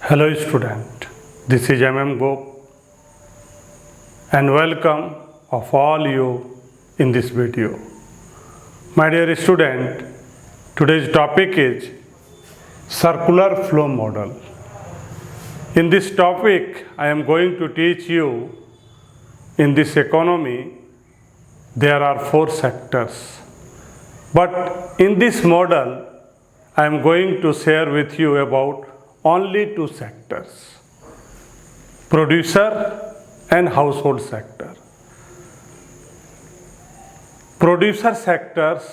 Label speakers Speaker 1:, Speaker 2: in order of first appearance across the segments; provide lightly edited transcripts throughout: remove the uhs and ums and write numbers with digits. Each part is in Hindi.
Speaker 1: Hello student, this is Gop and welcome of all you in this video. My dear student, today's topic is circular flow model. In this topic, I am going to teach you in this economy there are 4 sectors. But in this model, I am going to share with you about only 2 sectors, producer and household sector. Producer sectors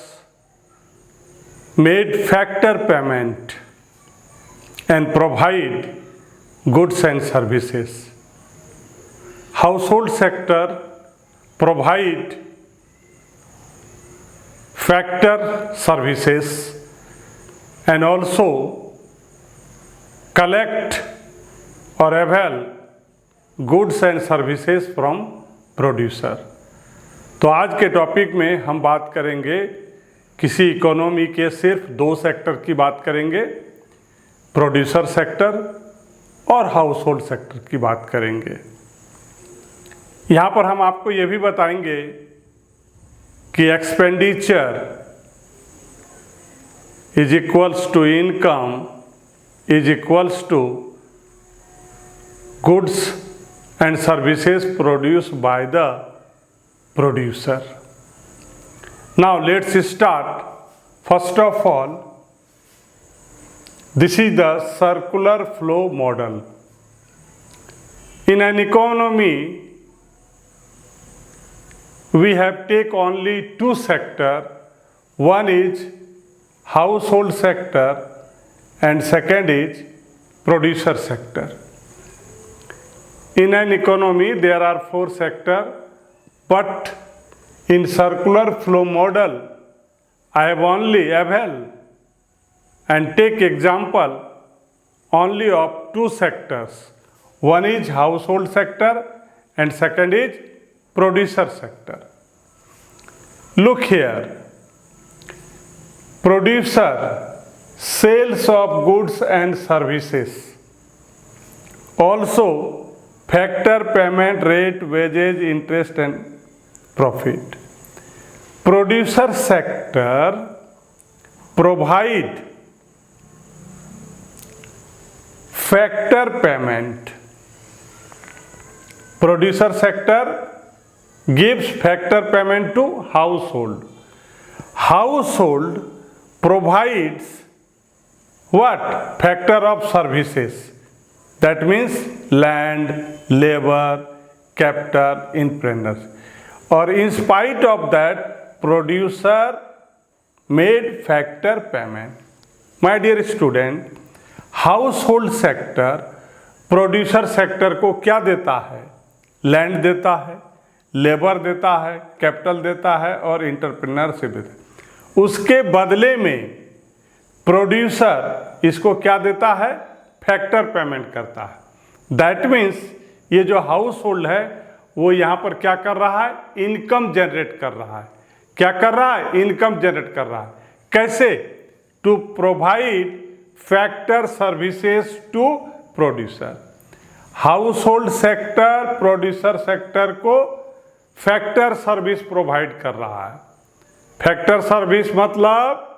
Speaker 1: made factor payment and provide goods and services. Household sector provide factor services and also collect or avail goods and services from producer. तो आज के टॉपिक में हम बात करेंगे किसी इकोनॉमी के सिर्फ 2 सेक्टर की बात करेंगे, प्रोड्यूसर सेक्टर और हाउस होल्ड सेक्टर की बात करेंगे। यहाँ पर हम आपको ये भी बताएंगे कि expenditure is equals to income is equals to goods and services produced by the producer. Now let's start. First of all, this is the circular flow model. In an economy, we have take only 2 sectors. One is household sector and second is producer sector. In an economy there are 4 sectors, but in circular flow model I have only avail and take example only of 2 sectors. One is household sector and second is producer sector. Look here, producer sales of goods and services, also factor payment rate, wages, interest and profit. Producer sector provide factor payment. Producer sector gives factor payment to household. Household provides what? Factor of services. That means land, labor, capital, entrepreneurs. Or in spite of that, producer made factor payment. My dear student, household sector producer sector को क्या देता है? लैंड देता है, लेबर देता है, कैपिटल देता है और एंटरप्रेन्योरशिप देता है। उसके बदले में प्रोड्यूसर इसको क्या देता है? फैक्टर पेमेंट करता है। दैट मीन्स ये जो हाउस होल्ड है वो यहाँ पर क्या कर रहा है? इनकम जनरेट कर रहा है। क्या कर रहा है? इनकम जनरेट कर रहा है। कैसे? To provide factor services to producer. Household sector producer sector को फैक्टर सर्विस प्रोवाइड कर रहा है। फैक्टर सर्विस मतलब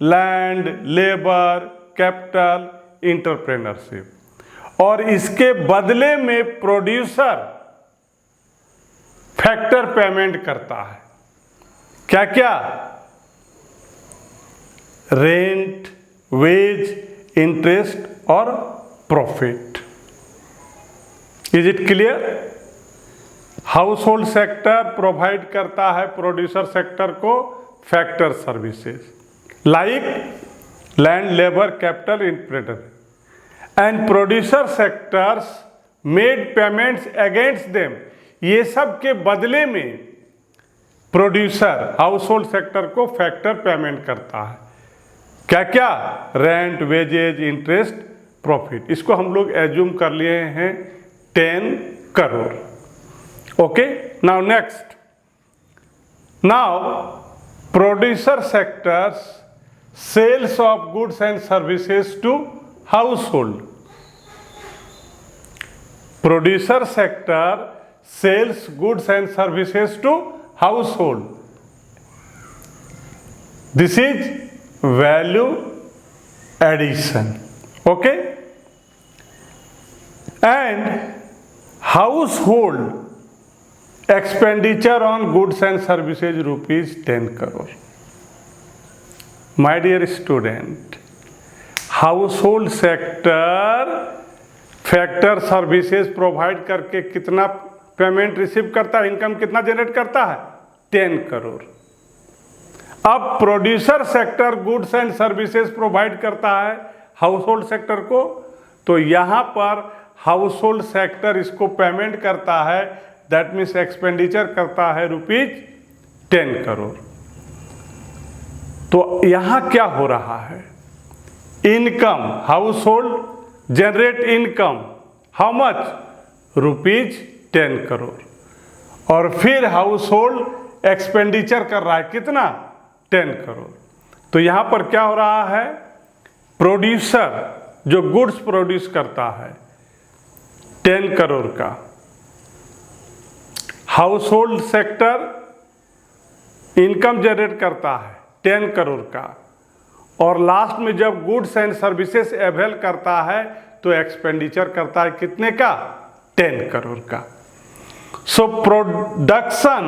Speaker 1: लैंड, लेबर, कैपिटल, एंटरप्रेन्योरशिप। और इसके बदले में प्रोड्यूसर फैक्टर पेमेंट करता है। क्या क्या? रेंट, वेज, इंटरेस्ट और profit. Is it clear? House hold sector provide करता है प्रोड्यूसर सेक्टर को factor services like land, labor, capital, entrepreneur, and producer sectors made payments against them. ये सब के बदले में प्रोड्यूसर हाउस होल्ड सेक्टर को फैक्टर पेमेंट करता है। क्या क्या? Rent, wages, interest, profit. इसको हम लोग एज्यूम कर लिए हैं 10 crore. Okay, now next. Now producer sectors sales of goods and services to household. Producer sector sales goods and services to household, this is value addition, okay. And household expenditure on goods and services ₹10 crore. My dear student, household sector factor services provide करके कितना पेमेंट रिसीव करता है, इनकम कितना जनरेट करता है, 10 करोड़। अब producer sector goods and services provide करता है हाउस होल्ड सेक्टर को, तो यहाँ पर हाउस होल्ड सेक्टर इसको पेमेंट करता है, दैट मीन्स एक्सपेंडिचर करता है ₹10 करोड़। तो यहाँ क्या हो रहा है, income, house hold generate income, how much, ₹10 crore. और फिर हाउस होल्ड एक्सपेंडिचर कर रहा है कितना, 10 करोड़। तो यहाँ पर क्या हो रहा है, प्रोड्यूसर जो गुड्स प्रोड्यूस करता है 10 करोड़ का, house hold sector income generate करता है 10 करोड़ का, और लास्ट में जब गुड्स एंड सर्विसेज अवेल करता है तो एक्सपेंडिचर करता है कितने का, 10 करोड़ का। So production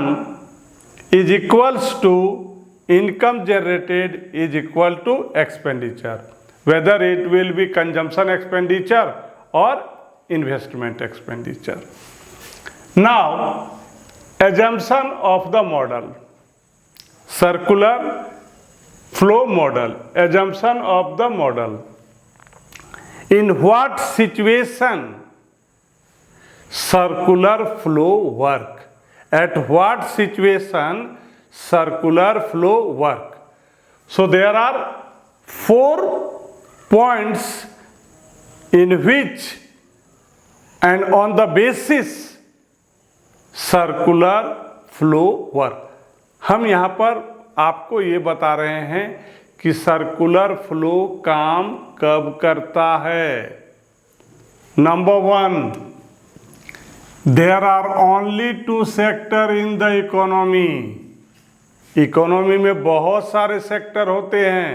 Speaker 1: is equals to income generated is equal to expenditure, whether it will be consumption expenditure और investment expenditure. Now assumption of the model, circular flow model, assumption of the model. In what situation circular flow work? At what situation circular flow work? So there are 4 points in which and on the basis circular flow work. हम यहाँ पर आपको ये बता रहे हैं कि सर्कुलर फ्लो काम कब करता है। Number 1, there are only 2 sector in the economy. Economy में बहुत सारे सेक्टर होते हैं,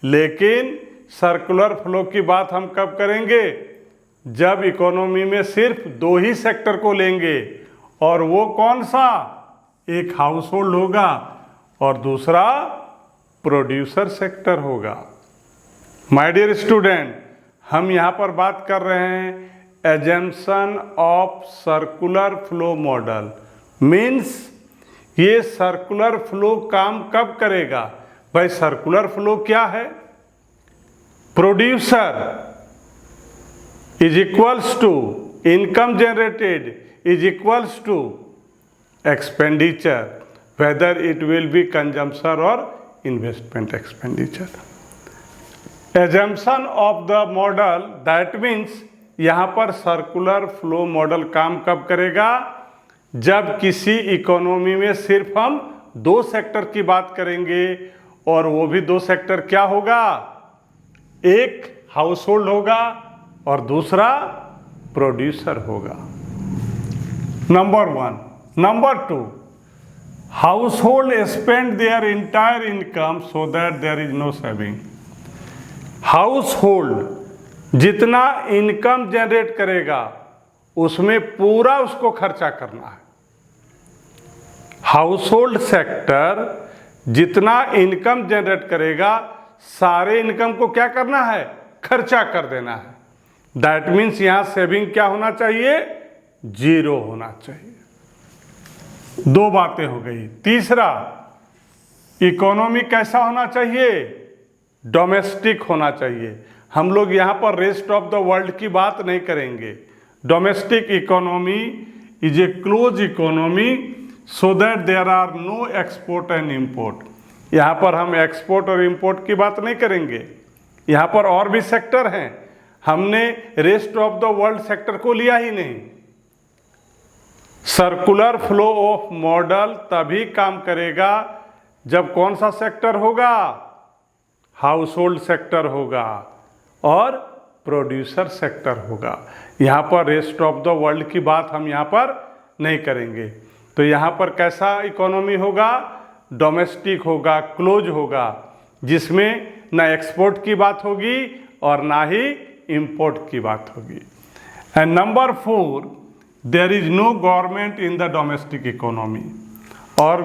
Speaker 1: लेकिन सर्कुलर फ्लो की बात हम कब करेंगे, जब इकोनॉमी में सिर्फ 2 ही सेक्टर को लेंगे, और वो कौन सा, एक हाउस होल्ड होगा और दूसरा प्रोड्यूसर सेक्टर होगा। माय डियर स्टूडेंट, हम यहाँ पर बात कर रहे हैं assumption of circular flow model, means ये सर्कुलर फ्लो काम कब करेगा। भाई सर्कुलर फ्लो क्या है, producer is equals to income generated is equals to expenditure, whether it will be consumption or investment expenditure. Assumption of the model, that means यहाँ पर सर्कुलर फ्लो मॉडल काम कब करेगा, जब किसी इकोनॉमी में सिर्फ हम 2 सेक्टर की बात करेंगे, और वो भी 2 सेक्टर क्या होगा, एक हाउस होल्ड होगा और दूसरा प्रोड्यूसर होगा। Number 1। Number 2, household spend their entire income so that there is no saving. Household जितना इनकम जनरेट करेगा उसमें पूरा उसको खर्चा करना है। हाउस होल्ड सेक्टर जितना इनकम जनरेट करेगा, सारे इनकम को क्या करना है, खर्चा कर देना है। दैट मीन्स यहाँ सेविंग क्या होना चाहिए, 0 होना चाहिए। 2 बातें हो गई। तीसरा, इकोनॉमी कैसा होना चाहिए, डोमेस्टिक होना चाहिए। हम लोग यहाँ पर रेस्ट ऑफ द वर्ल्ड की बात नहीं करेंगे। Domestic economy is a close economy so that there are no export and import. यहाँ पर हम एक्सपोर्ट और इम्पोर्ट की बात नहीं करेंगे। यहाँ पर और भी सेक्टर हैं, हमने rest of the world sector को लिया ही नहीं। सर्कुलर फ्लो ऑफ मॉडल तभी काम करेगा जब कौन सा सेक्टर होगा, हाउस होल्ड सेक्टर होगा और प्रोड्यूसर सेक्टर होगा। यहाँ पर रेस्ट ऑफ द वर्ल्ड की बात हम यहाँ पर नहीं करेंगे। तो यहाँ पर कैसा इकोनॉमी होगा? डोमेस्टिक होगा, क्लोज होगा, जिसमें ना एक्सपोर्ट की बात होगी और ना ही इंपोर्ट की बात होगी। And number 4, there is no government in the domestic economy. और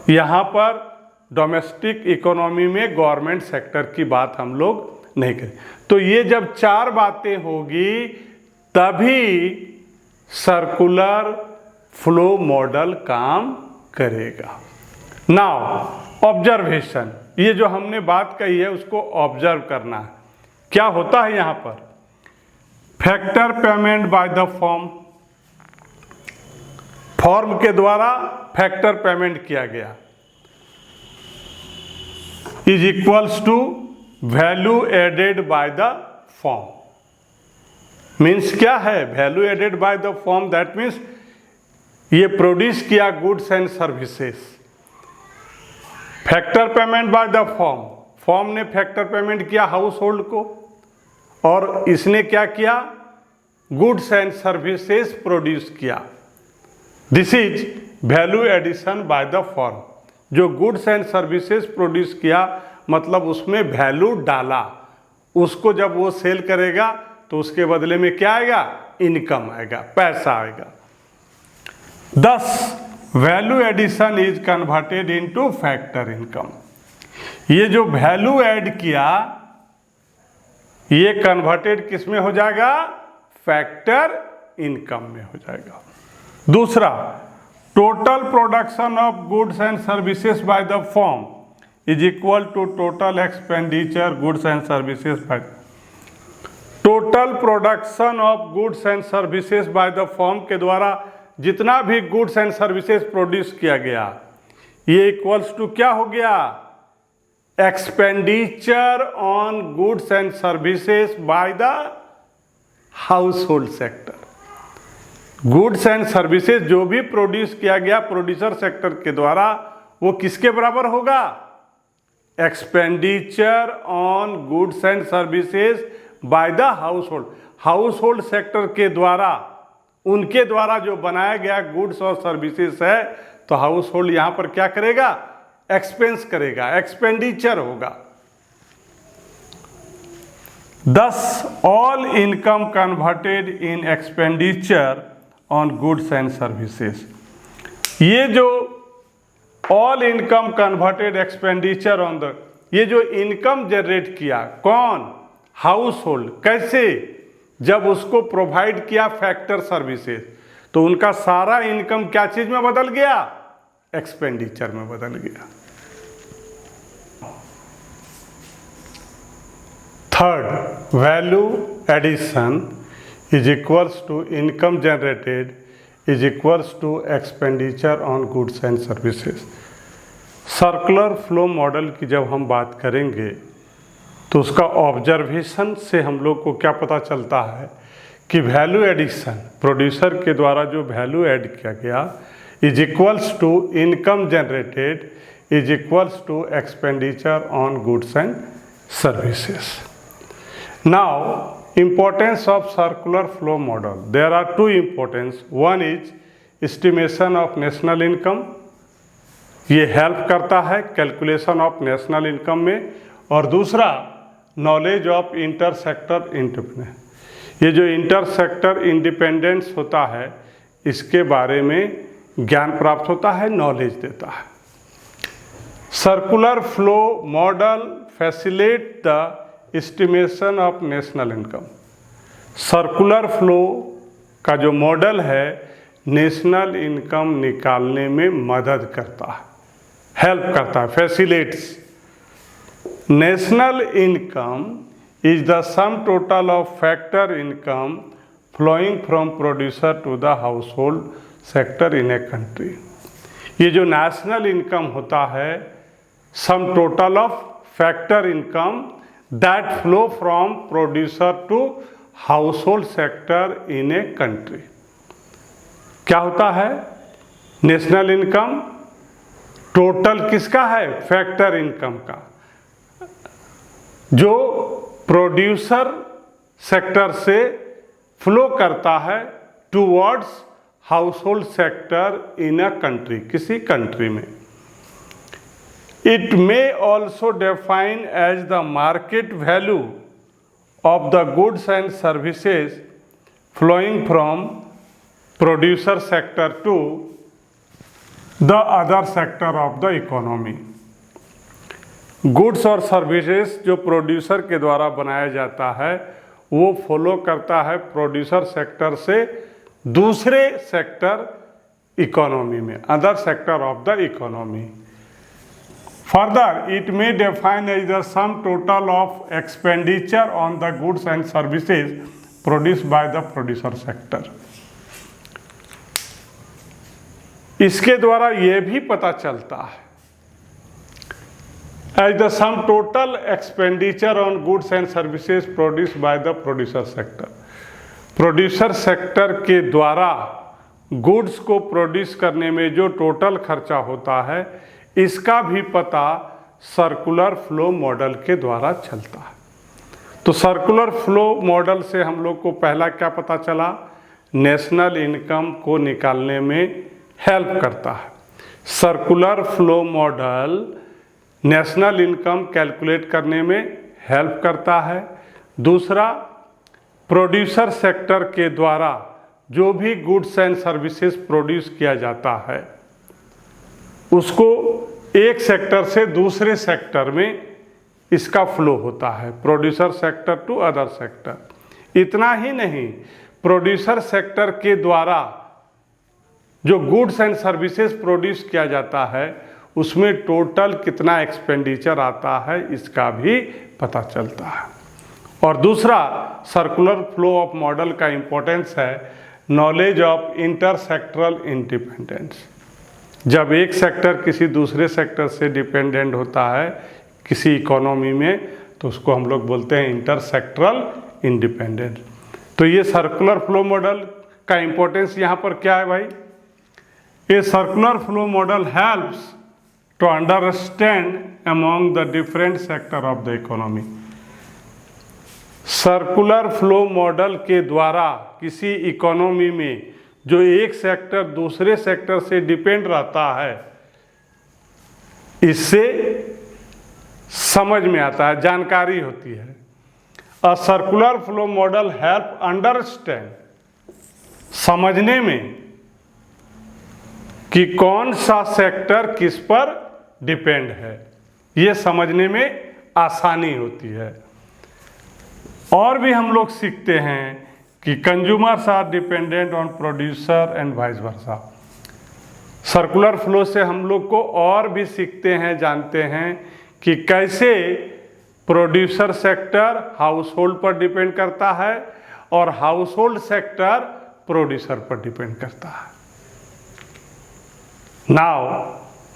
Speaker 1: यहाँ पर डोमेस्टिक इकोनॉमी में गवर्नमेंट सेक्टर की बात हम लोग नहीं करें। तो ये जब 4 बातें होगी तभी सर्कुलर फ्लो मॉडल काम करेगा। नाउ ऑब्जर्वेशन, ये जो हमने बात कही है उसको ऑब्जर्व करना है। क्या होता है यहाँ पर? Factor payment by the form, form के द्वारा फैक्टर पेमेंट किया गया, is equals to value added by the form. Means क्या है? Value added by the form, that means ये प्रोड्यूस किया goods and services. Factor payment by the form, form ने फैक्टर पेमेंट किया हाउस होल्ड को, और इसने क्या किया? गुड्स एंड सर्विसेज प्रोड्यूस किया। This is value addition by the form. जो गुड्स एंड सर्विसेज प्रोड्यूस किया मतलब उसमें वैल्यू डाला, उसको जब वो सेल करेगा तो उसके बदले में क्या आएगा? इनकम आएगा, पैसा आएगा। Thus, value addition is converted into factor income. ये जो वैल्यू ऐड किया ये कन्वर्टेड किस में हो जाएगा? फैक्टर इनकम में हो जाएगा। दूसरा, total production of goods and services by the firm is equal to total expenditure goods and services by. Total production of goods and services by the firm के द्वारा जितना भी गुड्स एंड सर्विसेज प्रोड्यूस किया गया ये इक्वल्स टू क्या हो गया? Expenditure on goods and services by the household sector. Goods and services जो भी प्रोड्यूस किया गया प्रोड्यूसर सेक्टर के द्वारा वो किसके बराबर होगा? Expenditure on goods and services by the house hold. House hold sector के द्वारा, उनके द्वारा जो बनाया गया गुड्स और सर्विसेज है, तो हाउस होल्ड यहां पर क्या करेगा? एक्सपेंस करेगा, एक्सपेंडिचर होगा। Thus, all income converted in expenditure on goods and services। ये जो all income converted expenditure on the, ये जो इनकम जनरेट किया कौन? House hold. कैसे? जब उसको प्रोवाइड किया फैक्टर सर्विसेज, तो उनका सारा इनकम क्या चीज में बदल गया? एक्सपेंडिचर में बदल गया। Third, value addition is equals to income generated is equals to expenditure on goods and services. Circular flow model की जब हम बात करेंगे तो उसका ऑब्जर्वेशन से हम लोग को क्या पता चलता है कि वैल्यू एडिशन, प्रोड्यूसर के द्वारा जो वैल्यू ऐड किया गया, is equals to income generated is equals to expenditure on goods and services. Now, importance of circular flow model. There are two importance. One is estimation of national income. ये हेल्प करता है कैलकुलेशन ऑफ नेशनल इनकम में। और दूसरा, knowledge of inter sector independence. ये जो इंटर सेक्टर इंडिपेंडेंस होता है इसके बारे में ज्ञान प्राप्त होता है, नॉलेज देता है। Circular flow model facilitate the estimation of national income. Circular flow का जो मॉडल है नेशनल इनकम निकालने में मदद करता है, हेल्प करता है, facilitates. National income is the sum total of factor income flowing from producer to the household sector in a country. ये जो नेशनल इनकम होता है, sum total of factor income that flow from producer to household sector in a country। क्या होता है? नेशनल इनकम टोटल किसका है? फैक्टर इनकम का, जो प्रोड्यूसर सेक्टर से फ्लो करता है towards household sector in a country, किसी कंट्री में। It may also define as the market value of the goods and services flowing from producer sector to the other sector of the economy. Goods और सर्विसेज जो प्रोड्यूसर के द्वारा बनाया जाता है वो फॉलो करता है प्रोड्यूसर सेक्टर से दूसरे सेक्टर इकोनॉमी में, other sector of the economy. Further it may define as the sum total of expenditure on the goods and services produced by the producer sector. इसके द्वारा यह भी पता चलता है as the sum total expenditure on goods and services produced by the producer sector. Producer sector के द्वारा गुड्स को प्रोड्यूस करने में जो टोटल खर्चा होता है इसका भी पता सर्कुलर फ्लो मॉडल के द्वारा चलता है। तो सर्कुलर फ्लो मॉडल से हम लोग को पहला क्या पता चला, नेशनल इनकम को निकालने में हेल्प करता है। Circular flow model national income calculate करने में हेल्प करता है। दूसरा, प्रोड्यूसर सेक्टर के द्वारा जो भी गुड्स एंड सर्विसेज प्रोड्यूस किया जाता है उसको एक सेक्टर से दूसरे सेक्टर में इसका फ्लो होता है, producer sector to other sector. इतना ही नहीं, प्रोड्यूसर सेक्टर के द्वारा जो गुड्स एंड सर्विसेज प्रोड्यूस किया जाता है उसमें टोटल कितना एक्सपेंडिचर आता है इसका भी पता चलता है। और दूसरा, सर्कुलर फ्लो ऑफ मॉडल का इम्पोर्टेंस है नॉलेज ऑफ इंटरसेक्टरल इंडिपेंडेंस। जब एक सेक्टर किसी दूसरे सेक्टर से डिपेंडेंट होता है किसी इकोनॉमी में तो उसको हम लोग बोलते हैं इंटरसेक्टरल इंडिपेंडेंस। तो ये सर्कुलर फ्लो मॉडल का इम्पोर्टेंस यहाँ पर क्या है भाई, ये circular flow model helps to understand among the different sector of the economy. Circular flow model के द्वारा किसी इकोनॉमी में जो एक सेक्टर दूसरे सेक्टर से डिपेंड रहता है इससे समझ में आता है, जानकारी होती है। A circular flow model help understand, समझने में कि कौन सा सेक्टर किस पर डिपेंड है, ये समझने में आसानी होती है। और भी हम लोग सीखते हैं कि consumers are dependent on producer and vice versa. Circular flow से हम लोग को और भी सीखते हैं, जानते हैं कि कैसे प्रोड्यूसर सेक्टर हाउस होल्ड पर डिपेंड करता है और हाउस होल्ड सेक्टर प्रोड्यूसर पर डिपेंड करता है। नाउ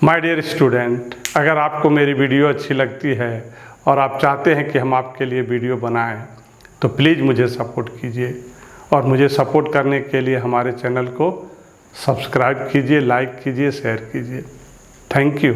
Speaker 1: माय डियर स्टूडेंट, अगर आपको मेरी वीडियो अच्छी लगती है और आप चाहते हैं कि हम आपके लिए वीडियो बनाएं तो प्लीज़ मुझे सपोर्ट कीजिए और मुझे सपोर्ट करने के लिए हमारे चैनल को सब्सक्राइब कीजिए, लाइक कीजिए, शेयर कीजिए। Thank you.